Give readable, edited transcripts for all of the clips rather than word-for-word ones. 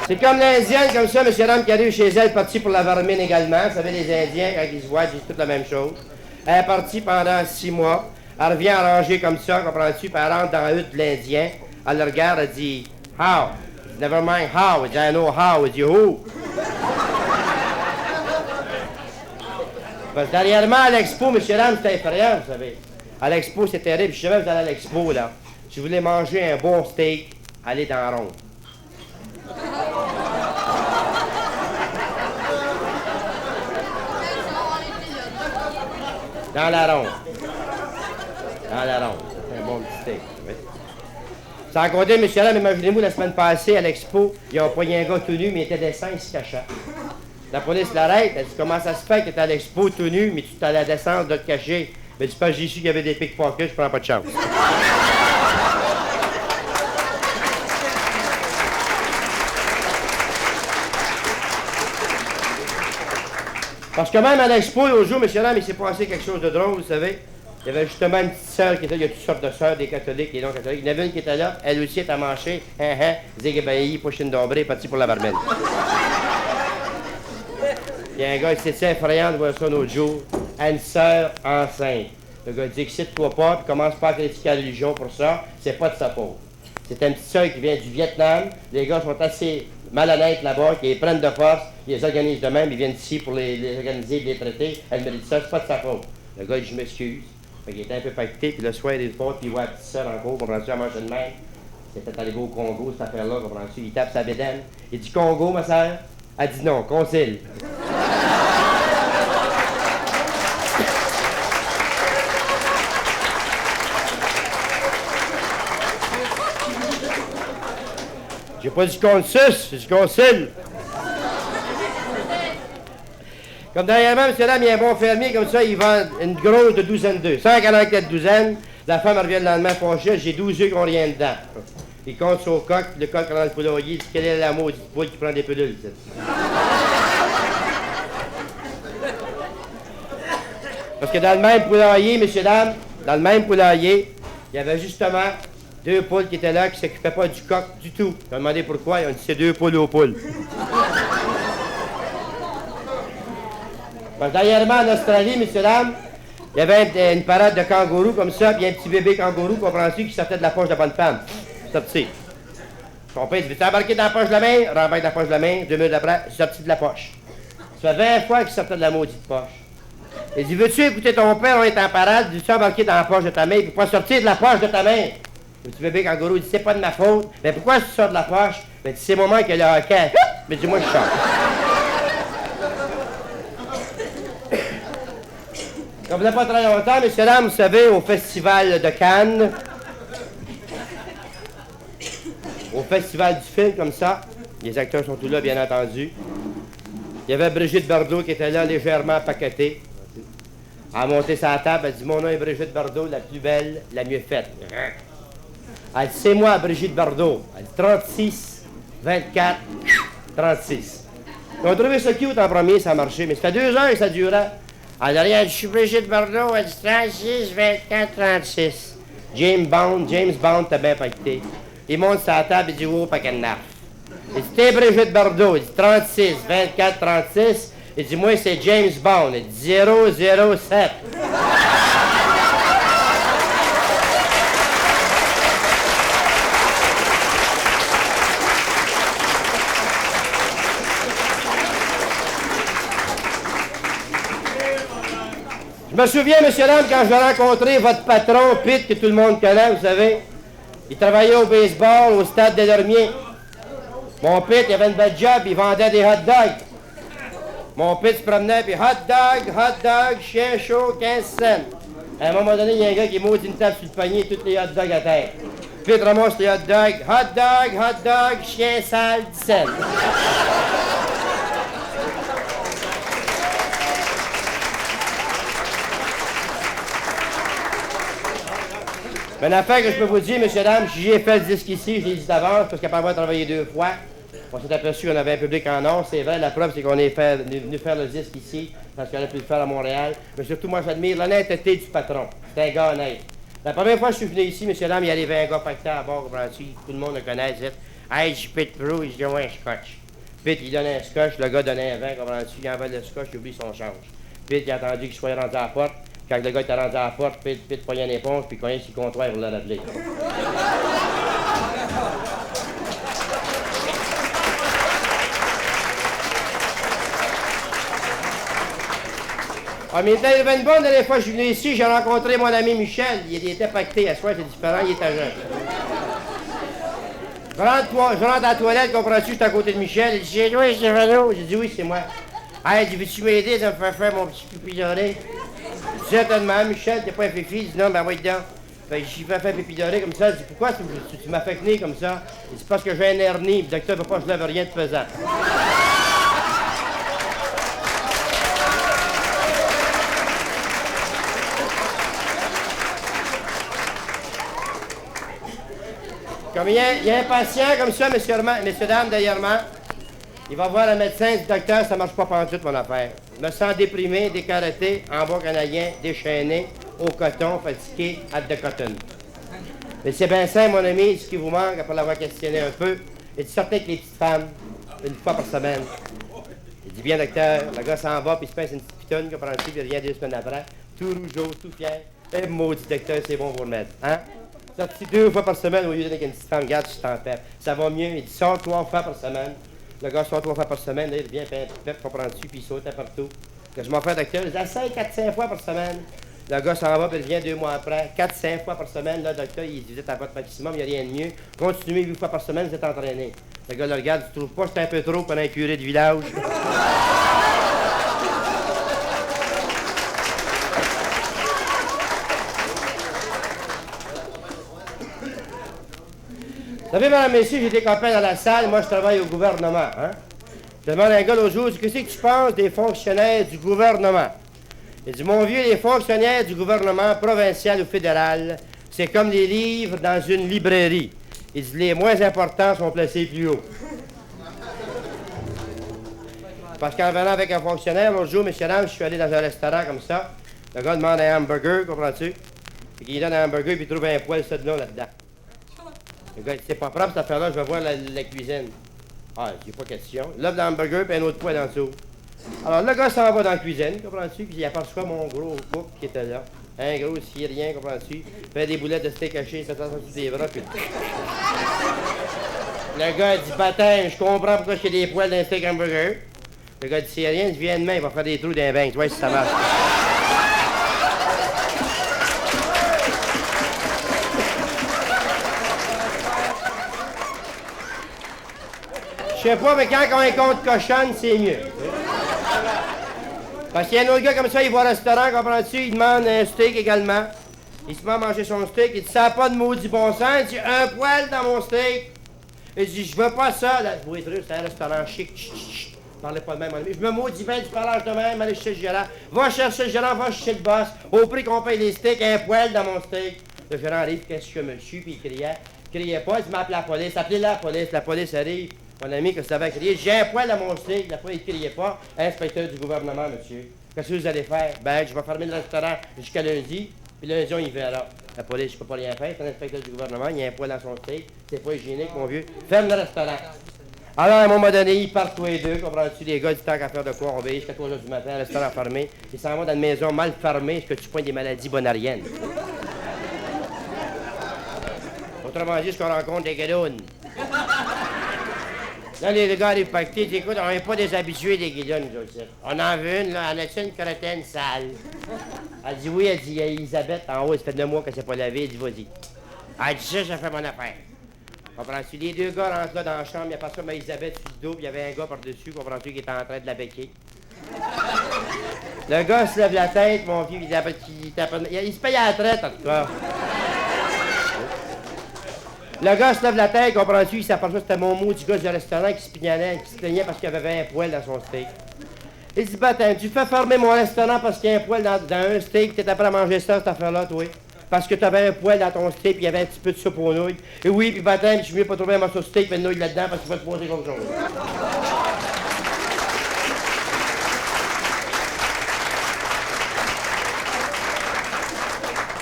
C'est comme l'Indienne, comme ça, monsieur dame qui arrive chez elle, partie pour la vermine également. Vous savez, les Indiens, quand ils se voient, ils disent toute la même chose. Elle est partie pendant 6 mois. Elle revient arrangée comme ça, comprends-tu? Puis elle rentre dans la hutte de l'Indien. Elle le regarde, elle dit « How? » Never mind how. Elle dit « I know how. » Elle dit « Who? » Parce que dernièrement, à l'expo, monsieur dame, c'était effrayant, vous savez. À l'expo, c'est terrible. Je savais, vous allez à l'expo, là. Si vous voulez manger un bon steak, allez dans la ronde. Dans la ronde. Dans la ronde. C'est un bon petit steak. Oui. Sans compter, monsieur là, imaginez-vous, la semaine passée, à l'expo, ils ont poigné un gars tout nu, mais il était descend, il se cachait. La police l'arrête, elle dit, comment ça se fait que t'es à l'expo tout nu, mais tu t'es à la descente de te cacher? Mais tu penses, j'ai su qu'il y avait des pickpockets, je prends pas de chance. Parce que même à l'expo, au jour, monsieur là, il s'est passé quelque chose de drôle, vous savez. Il y avait justement une petite sœur qui était là, il y a toutes sortes de sœurs, des catholiques, des non-catholiques. Il y en avait une qui était là, elle aussi était manchée, zégabayi, pochine d'ombré, parti pour la barmine. Il y a un gars qui s'était effrayant de voir ça l'autre jour, à une sœur enceinte. Le gars dit, excite-toi pas, puis commence pas à critiquer la religion pour ça, c'est pas de sa faute. C'est une petite sœur qui vient du Vietnam, les gars sont assez malhonnêtes là-bas, qui les prennent de force, ils les organisent de même, ils viennent ici pour les organiser, les traiter, elle mérite ça, c'est pas de sa faute. Le gars dit, je m'excuse. Il était un peu pacté, puis le soir, il est fort, puis il voit la petite sœur en cours, comprends-tu, à manger de même. C'était allé au Congo, cette affaire-là, comprends-tu, il tape sa bédaine. Il dit, Congo, ma sœur? Elle dit non, concile. J'ai pas dit consus, j'ai dit concile. Comme dernièrement, monsieur dame, il y a un bon fermier, comme ça, il vend une grosse de douzaine d'œufs. 144 douzaines, la femme revient le lendemain fâchée, j'ai 12 œufs qui n'ont rien dedans. Il compte son coq, le coq rentre dans le poulailler, il dit quelle est la maudite poule qui prend des pilules, Parce que dans le même poulailler, messieurs, dames, dans le même poulailler, il y avait justement 2 poules qui étaient là, qui ne s'occupaient pas du coq du tout. Ils ont demandé pourquoi, ils ont dit c'est 2 poules aux poules. Parce que dernièrement, en Australie, messieurs, dames, il y avait une parade de kangourous comme ça, puis un petit bébé kangourou, comprends-tu, qui sortait de la poche de la bonne femme. Sorti. Son père dit, veux-tu embarquer dans la poche de la main? Rembarque dans la poche de la main, 2 minutes après, sorti de la poche. Ça fait 20 fois qu'il sortait de la maudite poche. Il dit, veux-tu écouter ton père, on est en parade, veux-tu embarquer dans la poche de ta main, puis pas sortir de la poche de ta main? Le petit bébé kangourou dit, c'est pas de ma faute. Mais pourquoi tu sors de la poche? Mais c'est le moment que le hockey. Mais dis-moi, je sors. Ça faisait pas très longtemps, messieurs, dames, vous savez, au festival de Cannes, au festival du film, comme ça, les acteurs sont tous là, bien entendu. Il y avait Brigitte Bardot qui était là, légèrement paquetée. Elle a monté sa table, elle dit, mon nom est Brigitte Bardot, la plus belle, la mieux faite. Elle dit, c'est moi, Brigitte Bardot. Elle dit, 36, 24, 36. Ils ont trouvé ça cute en premier, ça a marché, mais ça fait 2 heures que ça durait. Elle dit, rien, je suis Brigitte Bardot, elle dit, 36, 24, 36. James Bond, t'as bien paqueté. Il monte sa table, il dit, oh, paquet de nerfs. Il dit, t'es Brigitte Bardot, il dit, 36, 24, 36. Il dit, moi, c'est James Bond, il dit, 007. Je me souviens, monsieur Lamb, quand j'ai rencontré votre patron, Pete, que tout le monde connaît, vous savez. Il travaillait au baseball, au stade des Dormiers. Mon Pete, il avait une belle job, il vendait des hot dogs. Mon Pete se promenait, puis hot dog, chien chaud, 15 cents. À un moment donné, il y a un gars qui monte une table sur le panier, tous les hot dogs à terre. Pete ramasse les hot dogs, chien sale, 10 cents. Mais une affaire que je peux vous dire, messieurs, dames, j'y ai fait le disque ici, je l'ai dit d'avance, parce qu'après avoir travaillé 2 fois, on s'est aperçu qu'on avait un public en or, c'est vrai, la preuve, c'est qu'on est venu faire le disque ici, parce qu'on a pu le faire à Montréal. Mais surtout, moi, j'admire l'honnêteté du patron. C'est un gars honnête. La première fois que je suis venu ici, messieurs, dames, il y avait un gars pacté à bord, tout le monde le connaît, il dit, hey, je pète pro, il dit, ouais, je scotch. Puis il donne un scotch, le gars donne un vin, comprends-tu? Il envoie le scotch, il oublie son change. Puis il a attendu qu'il soit rendu à la porte. Quand le gars était rendu à la porte, puis il pognait une éponge, puis il cognait sur le comptoir pour le rappeler. Ah, mais il était une bonne dernière fois que je suis venu ici, j'ai rencontré mon ami Michel. Il était pacté, à soir, c'est différent, il était jeune. Je rentre à la toilette, comprends-tu, j'étais à côté de Michel. Il dit, c'est toi, Stéphano? J'ai dit, oui, c'est moi. Ah, il dit, veux-tu m'aider à me faire faire mon petit pipi doré? Certainement, Michel, t'es pas un fifi. Il dit, non, ben, va dedans. Fait que j'y fais faire pipi doré comme ça. Il dit, pourquoi tu m'as fait tenir comme ça? Il dit, c'est parce que j'ai un hernie. Le docteur ne veut pas que je lève rien de pesant. Comme il y a un patient comme ça, messieurs, dames, derrière moi, il va voir le médecin, le docteur, ça marche pas pantoute, mon affaire. Je me sens déprimé, décarotté, en bas canadien, déchaîné, au coton, fatigué, hâte de coton. Mais c'est bien simple, mon ami, ce qui vous manque, après l'avoir questionné un peu, il dit sortez avec les petites femmes, une fois par semaine. Il dit bien, docteur, le gars s'en va, puis il se pince une petite pitonne, comprends-tu, puis il revient 2 semaines après, tout rougeau, tout fier. Eh, maudit docteur, c'est bon pour le mettre, hein? Sorti 2 fois par semaine au lieu d'être avec une petite femme, regarde, je t'en perds. Ça va mieux, il dit sors 3 fois par semaine. Le gars sort 3 fois par semaine, là, il revient, comprends-tu, puis il saute partout. Que je m'en fais docteur, il dit essaye 4-5 fois par semaine. Le gars s'en va, puis il revient 2 mois après. 4-5 fois par semaine, là, docteur, il dit vous êtes à votre maximum, il n'y a rien de mieux. Continuez 8 fois par semaine, vous êtes entraîné. Le gars le regarde, tu trouves pas que c'est un peu trop pour un curé de village? Vous savez, madame, messieurs, j'ai des copains dans la salle, moi je travaille au gouvernement, hein? Je demande à un gars l'autre jour, qu'est-ce que tu penses des fonctionnaires du gouvernement? Il dit, mon vieux, les fonctionnaires du gouvernement provincial ou fédéral, c'est comme des livres dans une librairie. Il dit, les moins importants sont placés plus haut. Parce qu'en venant avec un fonctionnaire, l'autre jour, messieurs, dames, je suis allé dans un restaurant comme ça, le gars demande un hamburger, comprends-tu? Et qu'il donne un hamburger, puis il trouve un poil ça de là-dedans. Le gars, c'est pas propre cette affaire-là, je vais voir la cuisine. Ah, j'ai pas question. Là, dans l'hamburger, puis un autre poêle en dessous. Alors, le gars s'en va dans la cuisine, comprends-tu? Puis il aperçoit mon gros couple qui était là. Un gros Syrien, comprends-tu? Fait des boulettes de steak haché, ça sort sur des bras, puis... Le gars dit, baptême, je comprends pourquoi il y a des poils dans un steak hamburger. Le gars dit, Syrien, il vient demain, il va faire des trous dans les bain, tu vois si ça marche. Je sais pas, mais quand on est contre cochonne, c'est mieux. Parce qu'il y a un autre gars comme ça, il va au restaurant, comprends-tu, il demande un steak également. Il se met à manger son steak, il dit, ça n'a pas de maudit bon sens, il dit, un poil dans mon steak. Il dit, je veux pas ça. Là, oui, c'est un restaurant chic, chut, parlez pas de même, je me maudis bien du parlage de même, allez chercher le gérant. Va chercher le gérant, va chercher le boss. Au prix qu'on paye les steaks, un poil dans mon steak. Le gérant arrive, qu'est-ce que monsieur, puis il criait. Il criait pas, il m'appelait la police, appelez la police arrive. Mon ami, que ça va crier, j'ai un poil à mon steak, la fois il criait pas, inspecteur du gouvernement, monsieur. Qu'est-ce que vous allez faire? Ben, je vais fermer le restaurant jusqu'à lundi, puis lundi, on y verra. La police, je peux pas rien faire, c'est un inspecteur du gouvernement, il y a un poil dans son steak, c'est pas hygiénique, mon vieux. Ferme le restaurant. Alors, à un moment donné, ils partent tous les deux, comprends-tu, les gars, du temps qu'à faire de quoi, on veille jusqu'à 3 h du matin, le restaurant fermé. Ils s'en vont dans une maison mal fermée, est-ce que tu pointes des maladies bonariennes? Autrement dit, ce qu'on rencontre des guédounes. Là, les gars arrivent pactés, écoute, on n'est pas des habitués des guidons, nous aussi. On en veut une, là, on a-tu une crétaine sale? Elle dit oui, elle dit, il y a Elisabeth en haut, ça fait 2 mois qu'elle s'est pas lavée, elle dit vas-y. Elle dit ça, fait mon affaire. Comprends-tu? Les 2 gars rentrent là dans la chambre, il y a pas ça, mais Elisabeth sur le dos, puis il y avait un gars par-dessus, comprends-tu, qui était en train de la becquer. Le gars se lève la tête, mon vieux, il se paye à la traite, en tout cas. Le gars se lève la tête, comprends-tu, il s'aperçoit que c'était mon mot du gars du restaurant qui se plaignait parce qu'il avait un poil dans son steak. Il dit, baptême, tu fais fermer mon restaurant parce qu'il y a un poil dans un steak, t'es après à manger ça, cette affaire-là, toi. Parce que t'avais un poil dans ton steak, puis il y avait un petit peu de soupe aux nouilles. Et oui, puis baptême, je suis mieux pas trouver un morceau de steak, mais une nouille là-dedans parce qu'il va te poser quelque chose.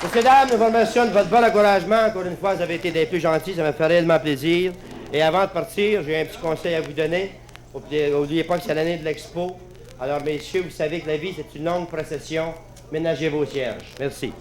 Messieurs, dames, nous vous remercions de votre bon encouragement. Encore une fois, vous avez été des plus gentils, ça me fait réellement plaisir. Et avant de partir, j'ai un petit conseil à vous donner. N'oubliez pas que c'est l'année de l'expo. Alors, messieurs, vous savez que la vie, c'est une longue procession. Ménagez vos cierges. Merci.